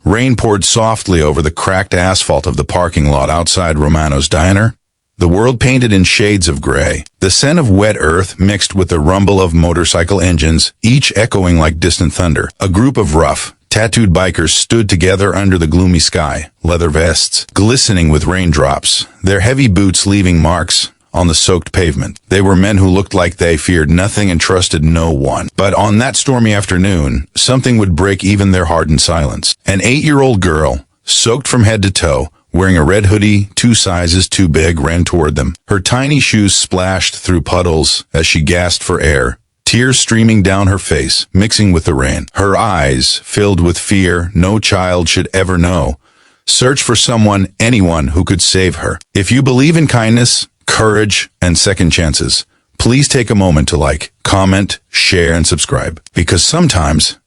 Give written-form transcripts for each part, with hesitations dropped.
Rain poured softly over the cracked asphalt of the parking lot outside Romano's diner, the world painted in shades of gray. The scent of wet earth mixed with the rumble of motorcycle engines, each echoing like distant thunder. A group of rough, tattooed bikers stood together under the gloomy sky, leather vests glistening with raindrops, their heavy boots leaving marks on the soaked pavement. They were men who looked like they feared nothing and trusted no one. But on that stormy afternoon, something would break even their hardened silence. An 8-year-old girl, soaked from head to toe, wearing a red hoodie 2 sizes too big, ran toward them. Her tiny shoes splashed through puddles as she gasped for air, tears streaming down her face, mixing with the rain. Her eyes, filled with fear no child should ever know, searched for someone, anyone who could save her. If you believe in kindness, courage, and second chances, please take a moment to like, comment, share, and subscribe. Because sometimes,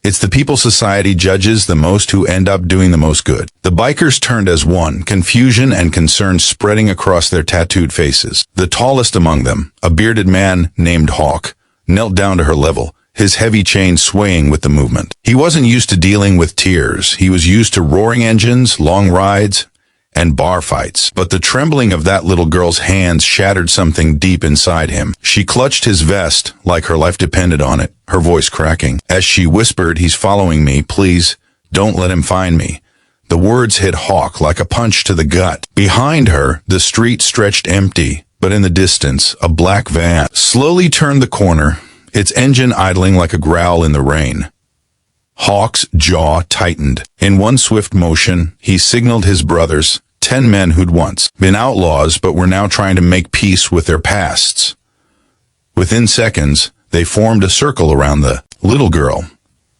it's the people society judges the most who end up doing the most good. The bikers turned as one, confusion and concern spreading across their tattooed faces. The tallest among them, a bearded man named Hawk, knelt down to her level, his heavy chain swaying with the movement. He wasn't used to dealing with tears. He was used to roaring engines, long rides, and bar fights. But the trembling of that little girl's hands shattered something deep inside him. She clutched his vest like her life depended on it, her voice cracking. As she whispered, "He's following me. Please, don't let him find me." The words hit Hawk like a punch to the gut. Behind her, the street stretched empty, but in the distance, a black van slowly turned the corner, its engine idling like a growl in the rain. Hawk's jaw tightened. In one swift motion, he signaled his brothers, 10 men who'd once been outlaws but were now trying to make peace with their pasts. Within seconds, they formed a circle around the little girl,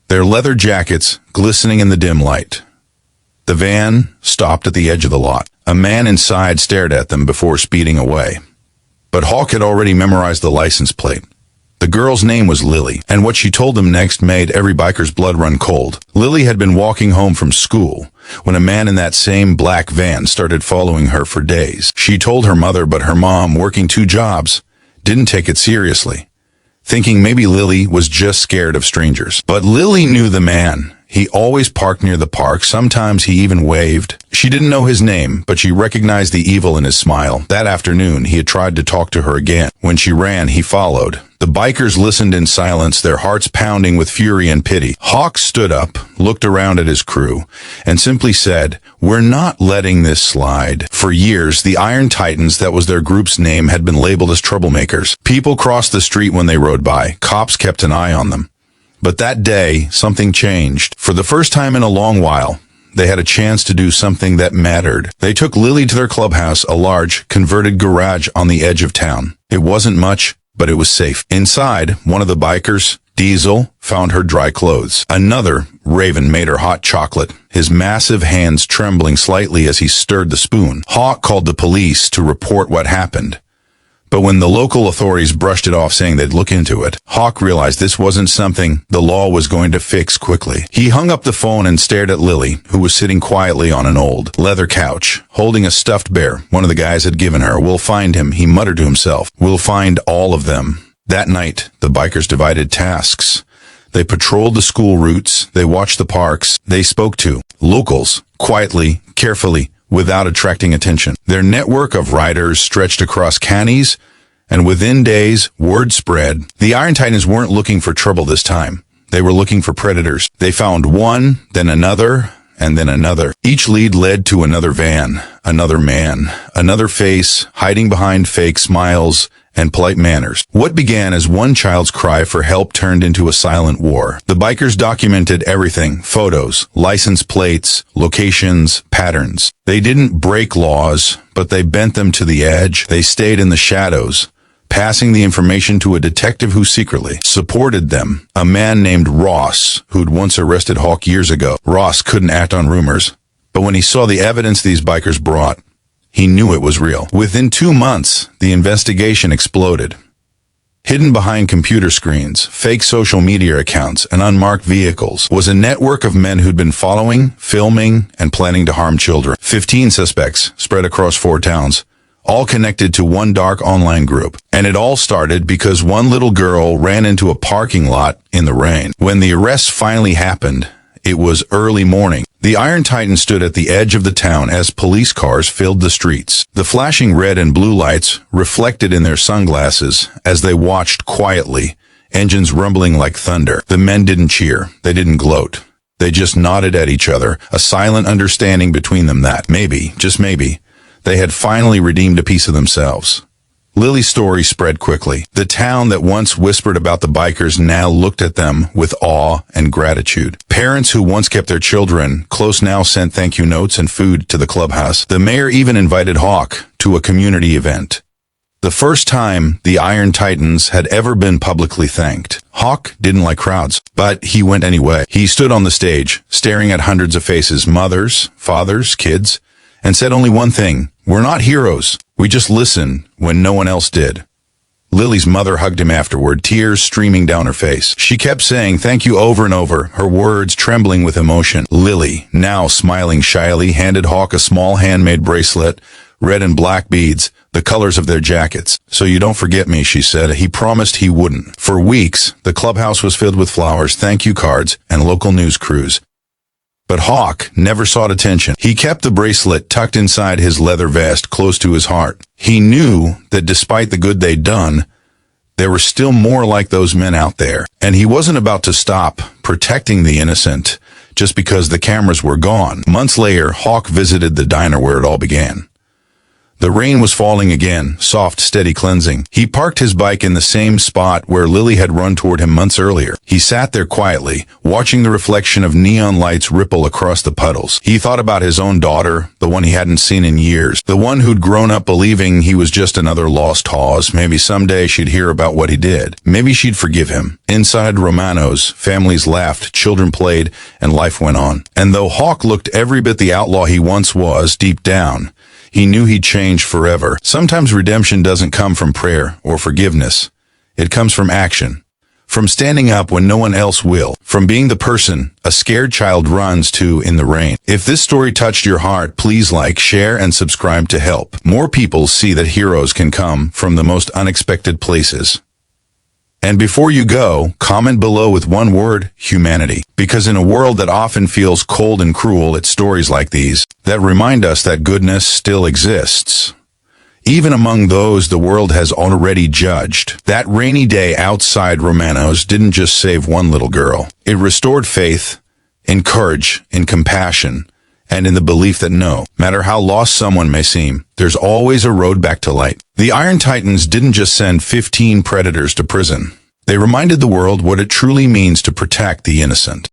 their leather jackets glistening in the dim light. The van stopped at the edge of the lot. A man inside stared at them before speeding away. But Hawk had already memorized the license plate. The girl's name was Lily, and what she told them next made every biker's blood run cold. Lily had been walking home from school when a man in that same black van started following her for days. She told her mother, but her mom, working 2 jobs, didn't take it seriously, thinking maybe Lily was just scared of strangers. But Lily knew the man. He always parked near the park. Sometimes he even waved. She didn't know his name, but she recognized the evil in his smile. That afternoon, he had tried to talk to her again. When she ran, he followed. The bikers listened in silence, their hearts pounding with fury and pity. Hawk stood up, looked around at his crew, and simply said, "We're not letting this slide." For years, the Iron Titans, that was their group's name, had been labeled as troublemakers. People crossed the street when they rode by. Cops kept an eye on them. But that day, something changed. For the first time in a long while, they had a chance to do something that mattered. They took Lily to their clubhouse, a large, converted garage on the edge of town. It wasn't much, but it was safe. Inside, one of the bikers, Diesel, found her dry clothes. Another, Raven, made her hot chocolate, his massive hands trembling slightly as he stirred the spoon. Hawk called the police to report what happened. But when the local authorities brushed it off saying they'd look into it, Hawk realized this wasn't something the law was going to fix quickly. He hung up the phone and stared at Lily, who was sitting quietly on an old leather couch, holding a stuffed bear one of the guys had given her. "We'll find him," he muttered to himself. "We'll find all of them." That night, the bikers divided tasks. They patrolled the school routes, they watched the parks, they spoke to locals, quietly, carefully, without attracting attention. Their network of riders stretched across counties, and within days, word spread. The Iron Titans weren't looking for trouble this time. They were looking for predators. They found one, then another, and then another. Each lead led to another van, another man, another face, hiding behind fake smiles and polite manners. What began as one child's cry for help turned into a silent war. The bikers documented everything: photos, license plates, locations, patterns. They didn't break laws, but they bent them to the edge. They stayed in the shadows, passing the information to a detective who secretly supported them, a man named Ross, who'd once arrested Hawk years ago. Ross couldn't act on rumors, but when he saw the evidence these bikers brought, he knew it was real. Within 2 months, the investigation exploded. Hidden behind computer screens, fake social media accounts, and unmarked vehicles was a network of men who'd been following, filming, and planning to harm children. 15 suspects spread across 4 towns, all connected to one dark online group. And it all started because one little girl ran into a parking lot in the rain. When the arrest finally happened, it was early morning. The Iron Titan stood at the edge of the town as police cars filled the streets. The flashing red and blue lights reflected in their sunglasses as they watched quietly, engines rumbling like thunder. The men didn't cheer. They didn't gloat. They just nodded at each other, a silent understanding between them that maybe, just maybe, they had finally redeemed a piece of themselves. Lily's story spread quickly. The town that once whispered about the bikers now looked at them with awe and gratitude. Parents who once kept their children close now sent thank you notes and food to the clubhouse. The mayor even invited Hawk to a community event. The first time the Iron Titans had ever been publicly thanked. Hawk didn't like crowds, but he went anyway. He stood on the stage, staring at hundreds of faces, mothers, fathers, kids, and said only one thing: "We're not heroes. We just listen when no one else did." Lily's mother hugged him afterward, tears streaming down her face. She kept saying thank you over and over, her words trembling with emotion. Lily, now smiling shyly, handed Hawk a small handmade bracelet, red and black beads, the colors of their jackets. "So you don't forget me," she said. He promised he wouldn't. For weeks, the clubhouse was filled with flowers, thank you cards, and local news crews. But Hawk never sought attention. He kept the bracelet tucked inside his leather vest, close to his heart. He knew that despite the good they'd done, there were still more like those men out there. And he wasn't about to stop protecting the innocent just because the cameras were gone. Months later, Hawk visited the diner where it all began. The rain was falling again, soft, steady cleansing. He parked his bike in the same spot where Lily had run toward him months earlier. He sat there quietly, watching the reflection of neon lights ripple across the puddles. He thought about his own daughter, the one he hadn't seen in years, the one who'd grown up believing he was just another lost cause. Maybe someday she'd hear about what he did. Maybe she'd forgive him. Inside Romano's, families laughed, children played, and life went on. And though Hawk looked every bit the outlaw he once was, deep down, he knew he'd changed forever. Sometimes redemption doesn't come from prayer or forgiveness. It comes from action. From standing up when no one else will. From being the person a scared child runs to in the rain. If this story touched your heart, please like, share, and subscribe to help more people see that heroes can come from the most unexpected places. And before you go, comment below with one word: humanity. Because in a world that often feels cold and cruel, it's stories like these that remind us that goodness still exists, even among those the world has already judged. That rainy day outside Romano's didn't just save one little girl. It restored faith, in courage, in compassion, and in the belief that no matter how lost someone may seem, there's always a road back to light. The Iron Titans didn't just send 15 predators to prison. They reminded the world what it truly means to protect the innocent.